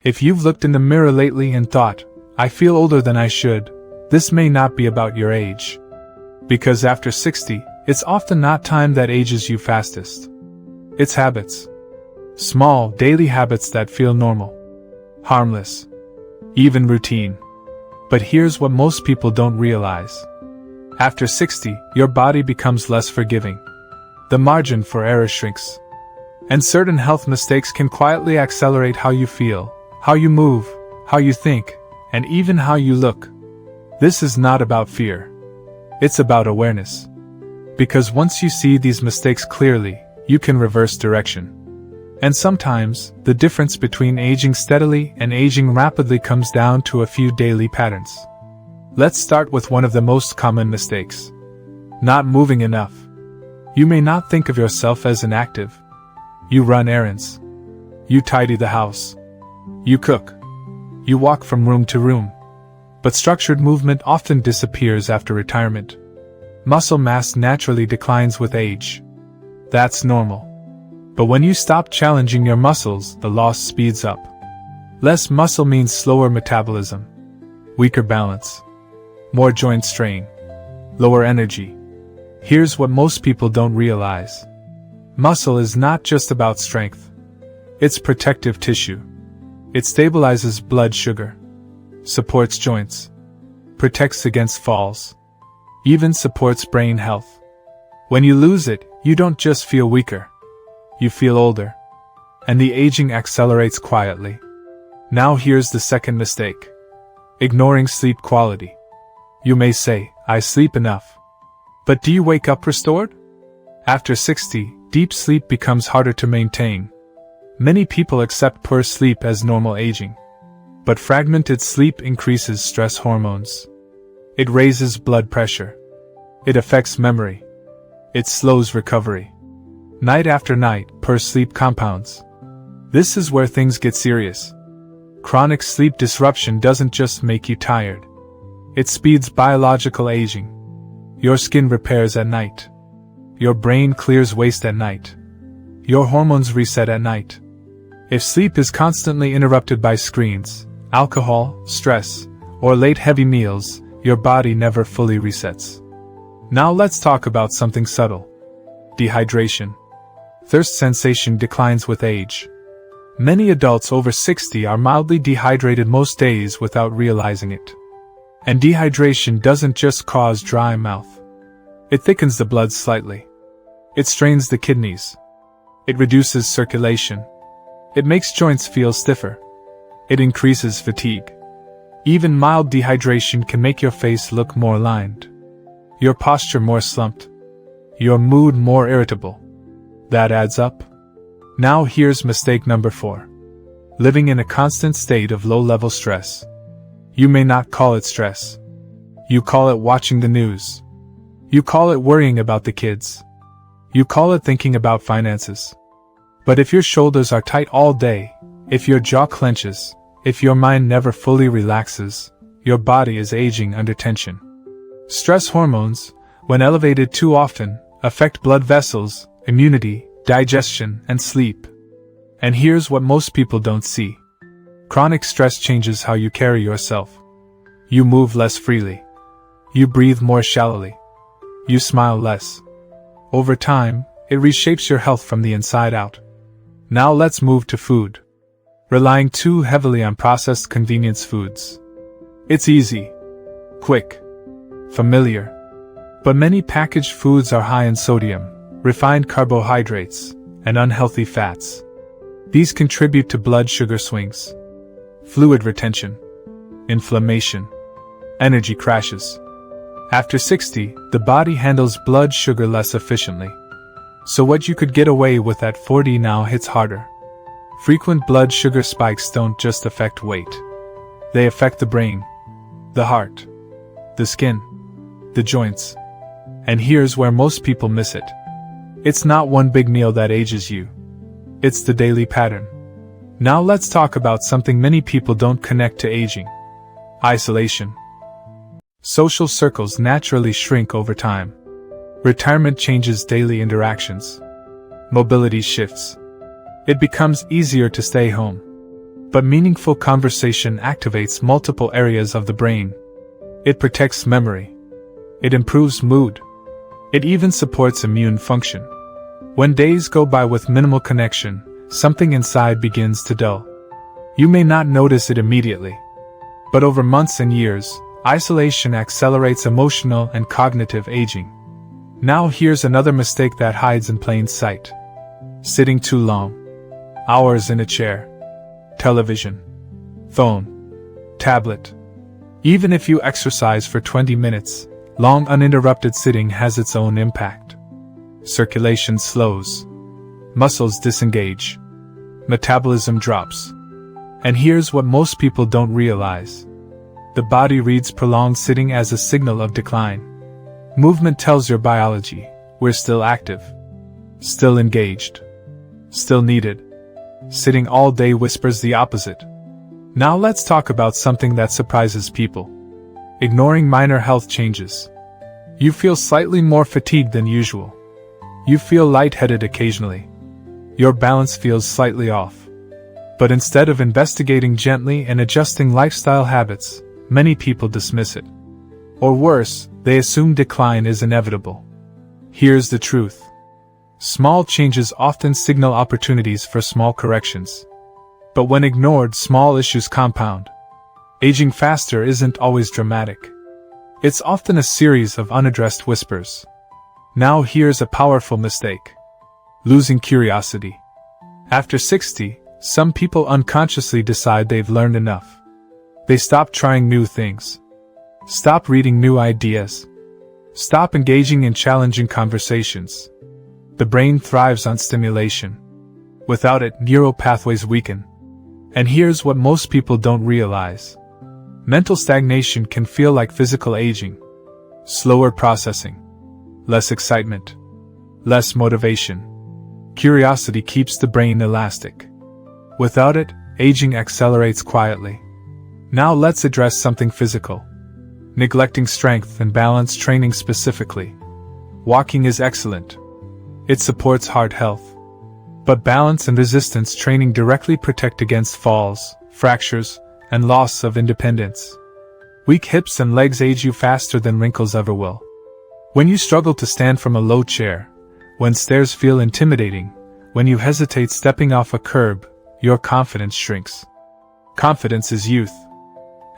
If you've looked in the mirror lately and thought, I feel older than I should, this may not be about your age. Because after 60, it's often not time that ages you fastest. It's habits. Small, daily habits that feel normal, harmless, even routine. But here's what most people don't realize. After 60, your body becomes less forgiving. The margin for error shrinks. And certain health mistakes can quietly accelerate how you feel, how you move, how you think, and even how you look. This is not about fear. It's about awareness. Because once you see these mistakes clearly, you can reverse direction. And sometimes, the difference between aging steadily and aging rapidly comes down to a few daily patterns. Let's start with one of the most common mistakes. Not moving enough. You may not think of yourself as inactive. You run errands. You tidy the house. You cook. You walk from room to room. But structured movement often disappears after retirement. Muscle mass naturally declines with age. That's normal. But when you stop challenging your muscles, the loss speeds up. Less muscle means slower metabolism, weaker balance, more joint strain, lower energy. Here's what most people don't realize. Muscle is not just about strength. It's protective tissue. It stabilizes blood sugar, supports joints, protects against falls, even supports brain health. When you lose it, you don't just feel weaker. You feel older. And the aging accelerates quietly. Now here's the second mistake. Ignoring sleep quality. You may say, I sleep enough. But do you wake up restored? After 60, deep sleep becomes harder to maintain. Many people accept poor sleep as normal aging. But fragmented sleep increases stress hormones. It raises blood pressure. It affects memory. It slows recovery. Night after night, poor sleep compounds. This is where things get serious. Chronic sleep disruption doesn't just make you tired. It speeds biological aging. Your skin repairs at night. Your brain clears waste at night. Your hormones reset at night. If sleep is constantly interrupted by screens, alcohol, stress, or late heavy meals, your body never fully resets. Now let's talk about something subtle. Dehydration. Thirst sensation declines with age. Many adults over 60 are mildly dehydrated most days without realizing it. And dehydration doesn't just cause dry mouth. It thickens the blood slightly. It strains the kidneys. It reduces circulation. It makes joints feel stiffer. It increases fatigue. Even mild dehydration can make your face look more lined, your posture more slumped, your mood more irritable. That adds up. Now here's mistake number 4. Living in a constant state of low-level stress. You may not call it stress. You call it watching the news. You call it worrying about the kids. You call it thinking about finances. But if your shoulders are tight all day, if your jaw clenches, if your mind never fully relaxes, your body is aging under tension. Stress hormones, when elevated too often, affect blood vessels, immunity, digestion, and sleep. And here's what most people don't see. Chronic stress changes how you carry yourself. You move less freely. You breathe more shallowly. You smile less. Over time, it reshapes your health from the inside out. Now let's move to food. Relying too heavily on processed convenience foods. It's easy, quick, familiar. But many packaged foods are high in sodium, refined carbohydrates, and unhealthy fats. These contribute to blood sugar swings, fluid retention, inflammation, energy crashes. After 60, the body handles blood sugar less efficiently. So what you could get away with at 40 now hits harder. Frequent blood sugar spikes don't just affect weight. They affect the brain, the heart, the skin, the joints. And here's where most people miss it. It's not one big meal that ages you. It's the daily pattern. Now let's talk about something many people don't connect to aging. Isolation. Social circles naturally shrink over time. Retirement changes daily interactions. Mobility shifts. It becomes easier to stay home. But meaningful conversation activates multiple areas of the brain. It protects memory. It improves mood. It even supports immune function. When days go by with minimal connection, something inside begins to dull. You may not notice it immediately, but over months and years, isolation accelerates emotional and cognitive aging. Now here's another mistake that hides in plain sight. Sitting too long. Hours in a chair. Television. Phone. Tablet. Even if you exercise for 20 minutes, long uninterrupted sitting has its own impact. Circulation slows. Muscles disengage. Metabolism drops. And here's what most people don't realize. The body reads prolonged sitting as a signal of decline. Movement tells your biology, we're still active. Still engaged. Still needed. Sitting all day whispers the opposite. Now let's talk about something that surprises people. Ignoring minor health changes. You feel slightly more fatigued than usual. You feel lightheaded occasionally. Your balance feels slightly off. But instead of investigating gently and adjusting lifestyle habits, many people dismiss it. Or worse, they assume decline is inevitable. Here's the truth. Small changes often signal opportunities for small corrections. But when ignored, small issues compound. Aging faster isn't always dramatic. It's often a series of unaddressed whispers. Now here's a powerful mistake. Losing curiosity. After 60, some people unconsciously decide they've learned enough. They stop trying new things. Stop reading new ideas. Stop engaging in challenging conversations. The brain thrives on stimulation. Without it, neural pathways weaken. And here's what most people don't realize. Mental stagnation can feel like physical aging. Slower processing. Less excitement. Less motivation. Curiosity keeps the brain elastic. Without it, aging accelerates quietly. Now let's address something physical. Neglecting strength and balance training specifically. Walking is excellent. It supports heart health. But balance and resistance training directly protect against falls, fractures, and loss of independence. Weak hips and legs age you faster than wrinkles ever will. When you struggle to stand from a low chair, when stairs feel intimidating, when you hesitate stepping off a curb, your confidence shrinks. Confidence is youth.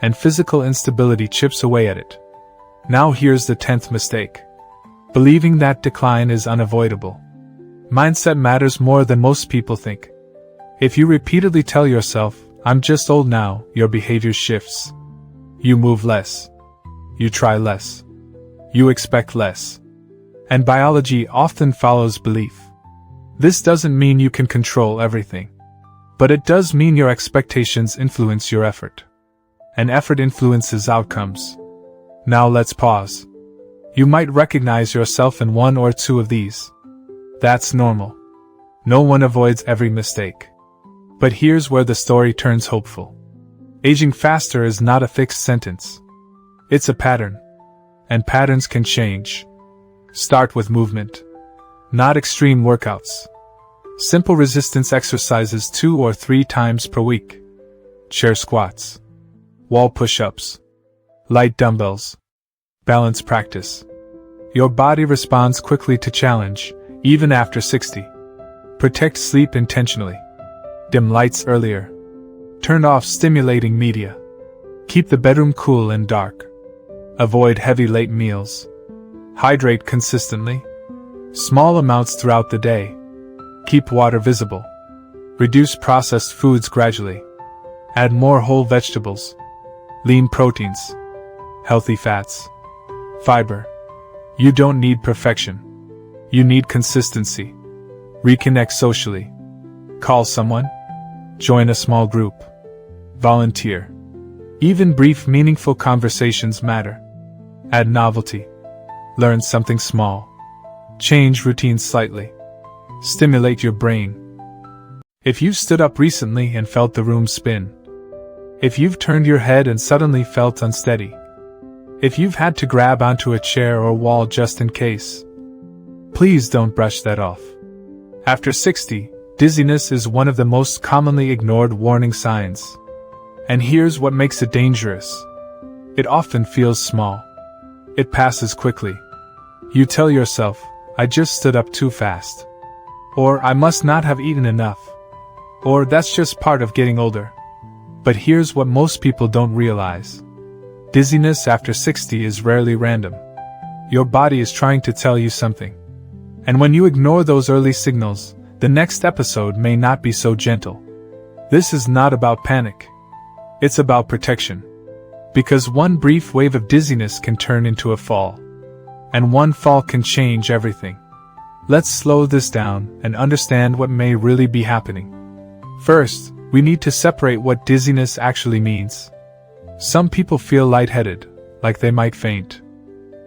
And physical instability chips away at it. Now here's the 10th mistake. Believing that decline is unavoidable. Mindset matters more than most people think. If you repeatedly tell yourself, "I'm just old now," your behavior shifts. You move less. You try less. You expect less. And biology often follows belief. This doesn't mean you can control everything. But it does mean your expectations influence your effort. And effort influences outcomes. Now let's pause. You might recognize yourself in one or two of these. That's normal. No one avoids every mistake. But here's where the story turns hopeful. Aging faster is not a fixed sentence. It's a pattern. And patterns can change. Start with movement. Not extreme workouts. Simple resistance exercises 2 or 3 times per week. Chair squats. Wall push-ups. Light dumbbells. Balance practice. Your body responds quickly to challenge, even after 60. Protect sleep intentionally. Dim lights earlier. Turn off stimulating media. Keep the bedroom cool and dark. Avoid heavy late meals. Hydrate consistently. Small amounts throughout the day. Keep water visible. Reduce processed foods gradually. Add more whole vegetables. Lean proteins. Healthy fats. Fiber. You don't need perfection. You need consistency. Reconnect socially. Call someone. Join a small group. Volunteer. Even brief, meaningful conversations matter. Add novelty. Learn something small. Change routines slightly. Stimulate your brain. If you stood up recently and felt the room spin. If you've turned your head and suddenly felt unsteady. If you've had to grab onto a chair or wall just in case. Please don't brush that off. After 60, Dizziness is one of the most commonly ignored warning signs. And here's what makes it dangerous. It often feels small. It passes quickly. You tell yourself, I just stood up too fast. Or I must not have eaten enough. Or that's just part of getting older. But here's what most people don't realize. Dizziness after 60 is rarely random. Your body is trying to tell you something. And when you ignore those early signals, the next episode may not be so gentle. This is not about panic. It's about protection. Because one brief wave of dizziness can turn into a fall. And one fall can change everything. Let's slow this down and understand what may really be happening. First, we need to separate what dizziness actually means. Some people feel lightheaded, like they might faint.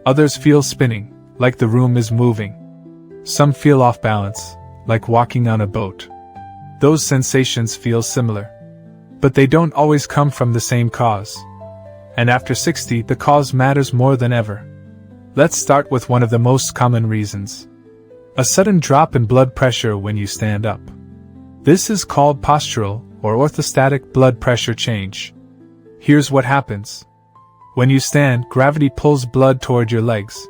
Others feel spinning, like the room is moving. Some feel off balance, like walking on a boat. Those sensations feel similar. But they don't always come from the same cause. And after 60, the cause matters more than ever. Let's start with one of the most common reasons. A sudden drop in blood pressure when you stand up. This is called postural or orthostatic blood pressure change. Here's what happens. When you stand, gravity pulls blood toward your legs.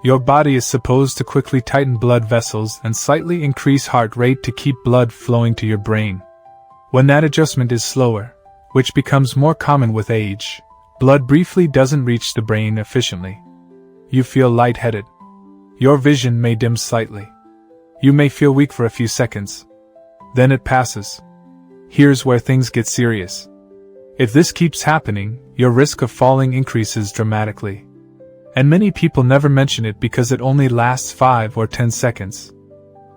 Your body is supposed to quickly tighten blood vessels and slightly increase heart rate to keep blood flowing to your brain. When that adjustment is slower, which becomes more common with age, blood briefly doesn't reach the brain efficiently. You feel lightheaded. Your vision may dim slightly. You may feel weak for a few seconds. Then it passes. Here's where things get serious. If this keeps happening, your risk of falling increases dramatically. And many people never mention it because it only lasts 5 or 10 seconds.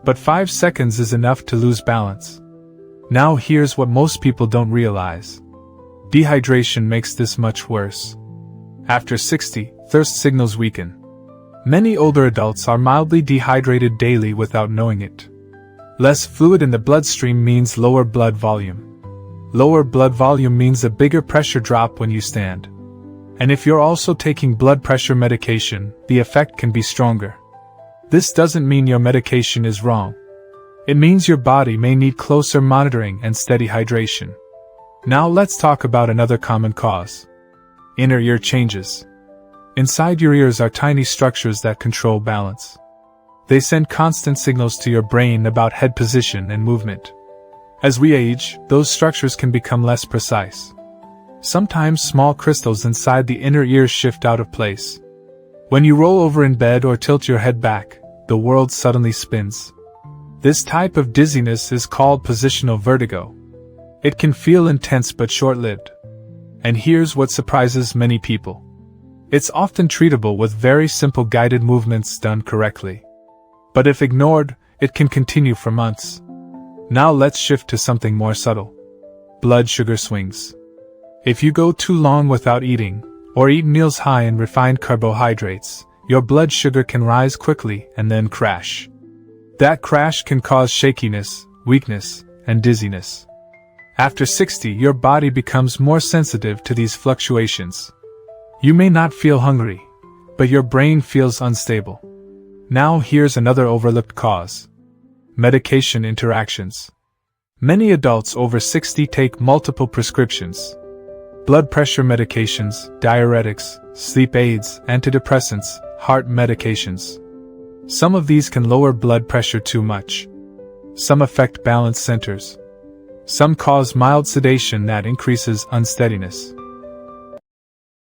But 5 seconds is enough to lose balance. Now here's what most people don't realize. Dehydration makes this much worse. After 60, thirst signals weaken. Many older adults are mildly dehydrated daily without knowing it. Less fluid in the bloodstream means lower blood volume. Lower blood volume means a bigger pressure drop when you stand. And if you're also taking blood pressure medication, the effect can be stronger. This doesn't mean your medication is wrong. It means your body may need closer monitoring and steady hydration. Now let's talk about another common cause. Inner ear changes. Inside your ears are tiny structures that control balance. They send constant signals to your brain about head position and movement. As we age, those structures can become less precise. Sometimes small crystals inside the inner ears shift out of place. When you roll over in bed or tilt your head back, the world suddenly spins. This type of dizziness is called positional vertigo. It can feel intense but short-lived. And here's what surprises many people. It's often treatable with very simple guided movements done correctly. But if ignored, it can continue for months. Now let's shift to something more subtle. Blood sugar swings. If you go too long without eating, or eat meals high in refined carbohydrates, your blood sugar can rise quickly and then crash. That crash can cause shakiness, weakness, and dizziness. After 60, your body becomes more sensitive to these fluctuations. You may not feel hungry, but your brain feels unstable. Now here's another overlooked cause. Medication interactions. Many adults over 60 take multiple prescriptions. Blood pressure medications, diuretics, sleep aids, antidepressants, heart medications. Some of these can lower blood pressure too much. Some affect balance centers. Some cause mild sedation that increases unsteadiness.